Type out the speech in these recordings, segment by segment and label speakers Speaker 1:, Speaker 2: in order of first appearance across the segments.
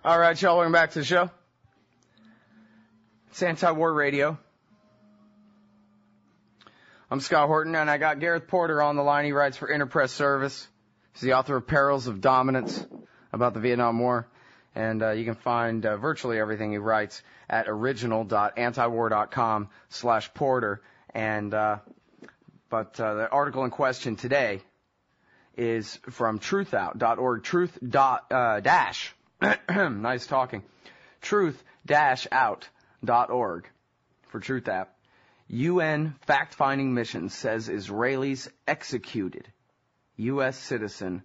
Speaker 1: All right, y'all, welcome back to the show. It's Antiwar Radio. I'm Scott Horton, and I got Gareth Porter on the line. He writes for Interpress Service. He's the author of Perils of Dominance, about the Vietnam War. And you can find virtually everything he writes at original.antiwar.com/Porter. And but the article in question today is from truthout.org, truth-dash. Nice talking. Truth-out.org for Truth App. UN fact-finding mission says Israelis executed U.S. citizen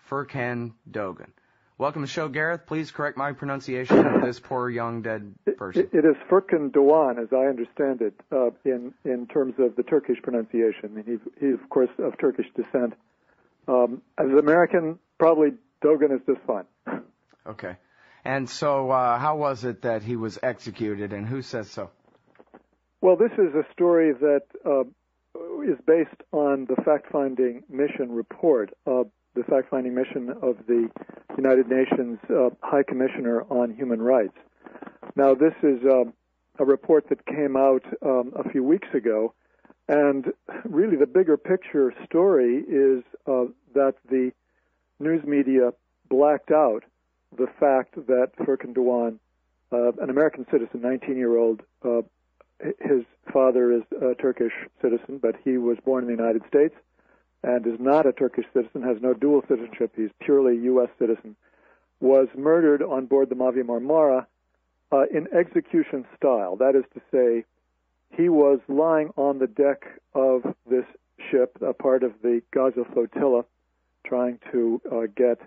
Speaker 1: Furkan Dogan. Welcome to the show, Gareth. Please correct my pronunciation of this poor young dead person.
Speaker 2: It is Furkan Dogan, as I understand it, in terms of the Turkish pronunciation. He's of course, of Turkish descent. As an American, probably Dogan is just fine.
Speaker 1: Okay. And so how was it that he was executed, and who says so?
Speaker 2: Well, this is a story that is based on the fact-finding mission report, the fact-finding mission of the United Nations High Commissioner on Human Rights. Now, this is a report that came out a few weeks ago, and really the bigger picture story is that the news media blacked out the fact that Furkan Dogan, an American citizen, 19-year-old, his father is a Turkish citizen, but he was born in the United States and is not a Turkish citizen, has no dual citizenship. He's purely U.S. citizen, was murdered on board the Mavi Marmara in execution style. That is to say, he was lying on the deck of this ship, a part of the Gaza flotilla, trying to get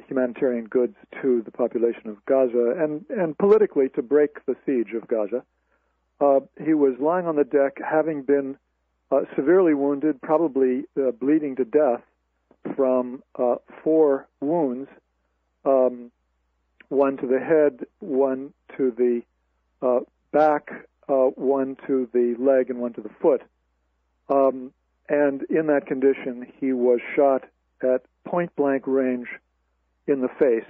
Speaker 2: humanitarian goods to the population of Gaza and politically to break the siege of Gaza. He was lying on the deck, having been severely wounded, probably bleeding to death from 4 wounds, one to the head, one to the back, one to the leg, and one to the foot. And in that condition, he was shot at point-blank range in the face.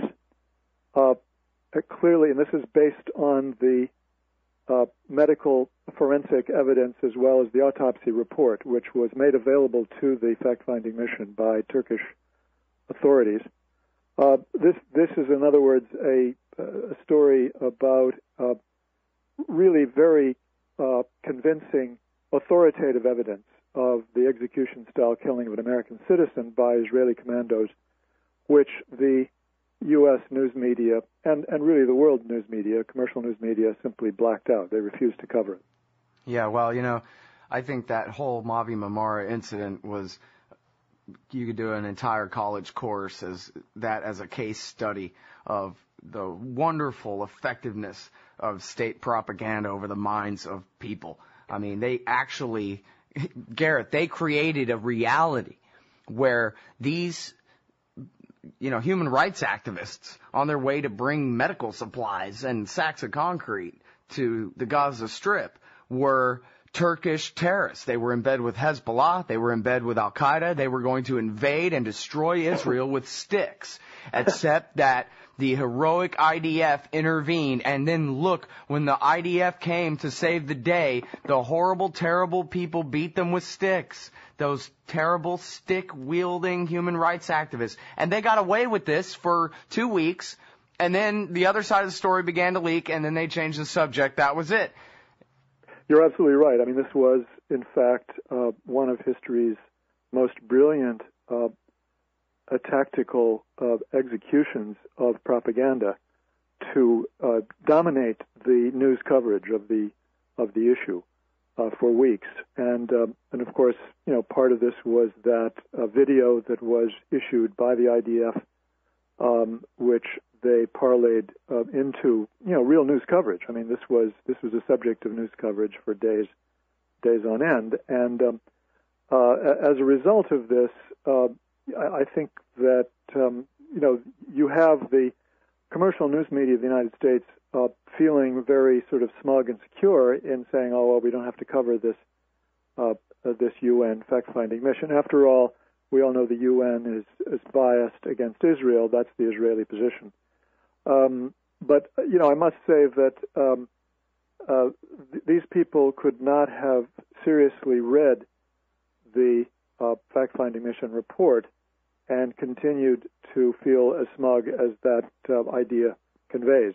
Speaker 2: Clearly, and this is based on the medical forensic evidence as well as the autopsy report, which was made available to the fact-finding mission by Turkish authorities. This is, in other words, a story about really very convincing, authoritative evidence of the execution-style killing of an American citizen by Israeli commandos, which the U.S. news media and really the world news media, commercial news media, simply blacked out. They refused to cover it.
Speaker 1: Yeah, well, I think that whole Mavi Marmara incident was, you could do an entire college course as a case study of the wonderful effectiveness of state propaganda over the minds of people. I mean, they actually, Gareth, they created a reality where these human rights activists on their way to bring medical supplies and sacks of concrete to the Gaza Strip were Turkish terrorists. They were in bed with Hezbollah. They were in bed with Al-Qaeda. They were going to invade and destroy Israel with sticks, except that the heroic IDF intervened. And then look, when the IDF came to save the day, the horrible, terrible people beat them with sticks. Those terrible stick-wielding human rights activists. And they got away with this for 2 weeks, and then the other side of the story began to leak, and then they changed the subject. That was it.
Speaker 2: You're absolutely right. I mean, this was, in fact, one of history's most brilliant tactical executions of propaganda to dominate the news coverage of the issue for weeks. And of course, part of this was that video that was issued by the IDF, which they parlayed into real news coverage. I mean, this was a subject of news coverage for days on end. And as a result of this, I think that you have the commercial news media of the United States feeling very sort of smug and secure in saying, "Oh, well, we don't have to cover this UN fact-finding mission." After all, we all know the UN is biased against Israel. That's the Israeli position. But I must say that these people could not have seriously read the fact-finding mission report and continued to feel as smug as that idea conveys,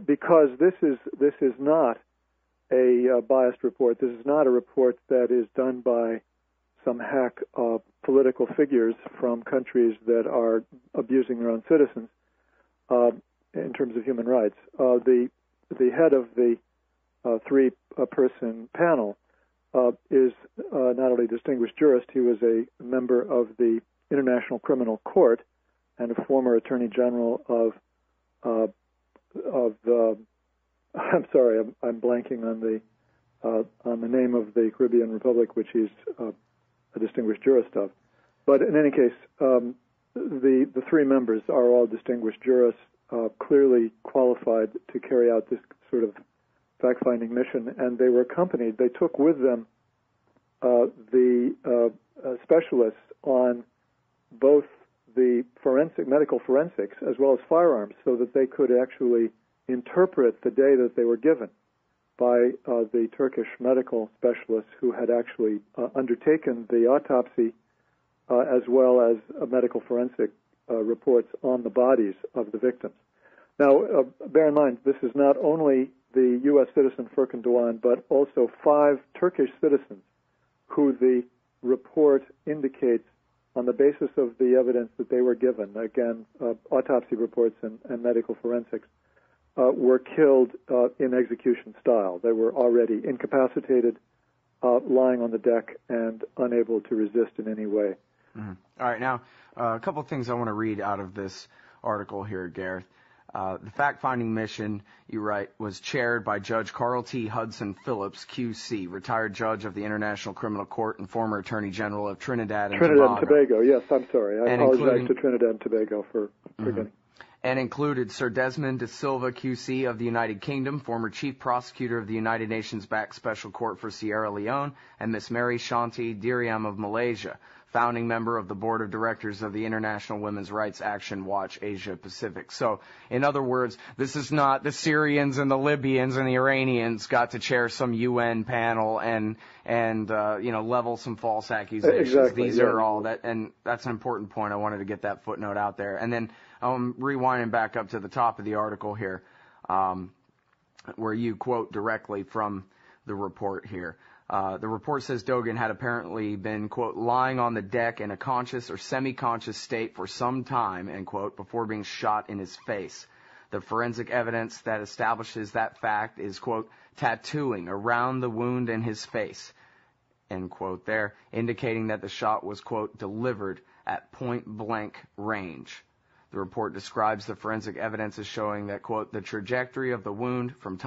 Speaker 2: because this is not a biased report. This is not a report that is done by some hack political figures from countries that are abusing their own citizens in terms of human rights. The head of the three-person panel is not only a distinguished jurist, he was a member of the International Criminal Court and a former Attorney General of the. I'm sorry, I'm blanking on the name of the Caribbean Republic, which he's a distinguished jurist of. But in any case, the three members are all distinguished jurists, clearly qualified to carry out this sort of fact-finding mission, and they were accompanied. They took with them the specialists on both the medical forensics as well as firearms, so that they could actually interpret the data that they were given by the Turkish medical specialists who had actually undertaken the autopsy as well as medical forensic reports on the bodies of the victims. Now, bear in mind, this is not only the U.S. citizen Furkan Dogan, but also 5 Turkish citizens who the report indicates, on the basis of the evidence that they were given, again, autopsy reports and medical forensics, were killed in execution style. They were already incapacitated, lying on the deck, and unable to resist in any way.
Speaker 1: Mm-hmm. All right, now, a couple of things I want to read out of this article here, Gareth. The fact-finding mission, you write, was chaired by Judge Carl T. Hudson Phillips, QC, retired judge of the International Criminal Court and former Attorney General of Trinidad and
Speaker 2: Tobago. Yes, I'm sorry. I apologize to Trinidad and Tobago for forgetting.
Speaker 1: And included Sir Desmond de Silva, QC, of the United Kingdom, former Chief Prosecutor of the United Nations-backed Special Court for Sierra Leone, and Miss Mary Shanti Diriam of Malaysia, founding member of the Board of Directors of the International Women's Rights Action Watch Asia Pacific. So, in other words, this is not the Syrians and the Libyans and the Iranians got to chair some UN panel and level some false accusations.
Speaker 2: Exactly,
Speaker 1: These are all that, and that's an important point. I wanted to get that footnote out there. And then I'm rewinding back up to the top of the article here, where you quote directly from the report here. The report says Dogan had apparently been, quote, lying on the deck in a conscious or semi-conscious state for some time, end quote, before being shot in his face. The forensic evidence that establishes that fact is, quote, tattooing around the wound in his face, end quote there, indicating that the shot was, quote, delivered at point-blank range. The report describes the forensic evidence as showing that, quote, the trajectory of the wound from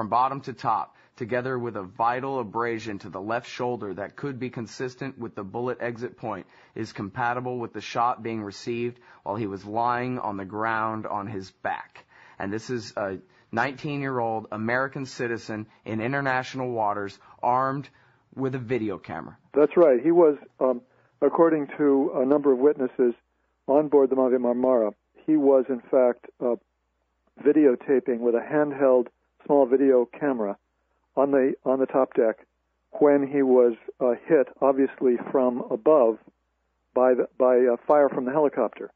Speaker 1: bottom to top, together with a vital abrasion to the left shoulder that could be consistent with the bullet exit point, is compatible with the shot being received while he was lying on the ground on his back. And this is a 19-year-old American citizen in international waters armed with a video camera.
Speaker 2: That's right. He was, according to a number of witnesses on board the Mavi Marmara, he was, in fact, videotaping with a handheld small video camera on the top deck when he was hit, obviously from above, by fire from the helicopter,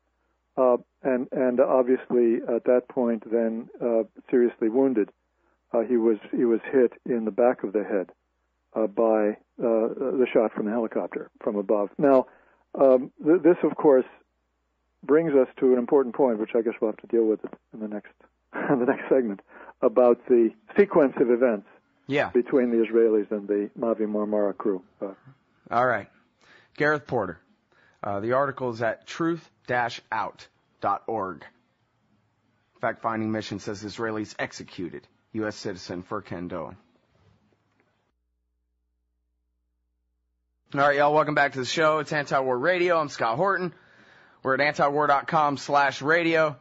Speaker 2: and obviously at that point then seriously wounded. He was hit in the back of the head by the shot from the helicopter from above. Now, this of course brings us to an important point, which I guess we'll have to deal with in the next segment, about the sequence of events.
Speaker 1: Yeah.
Speaker 2: Between the Israelis and the Mavi Marmara crew.
Speaker 1: All right. Gareth Porter. The article is at truth-out.org. Fact-finding mission says Israelis executed U.S. citizen Furkan Dogan. All right, y'all. Welcome back to the show. It's Antiwar Radio. I'm Scott Horton. We're at antiwar.com/radio.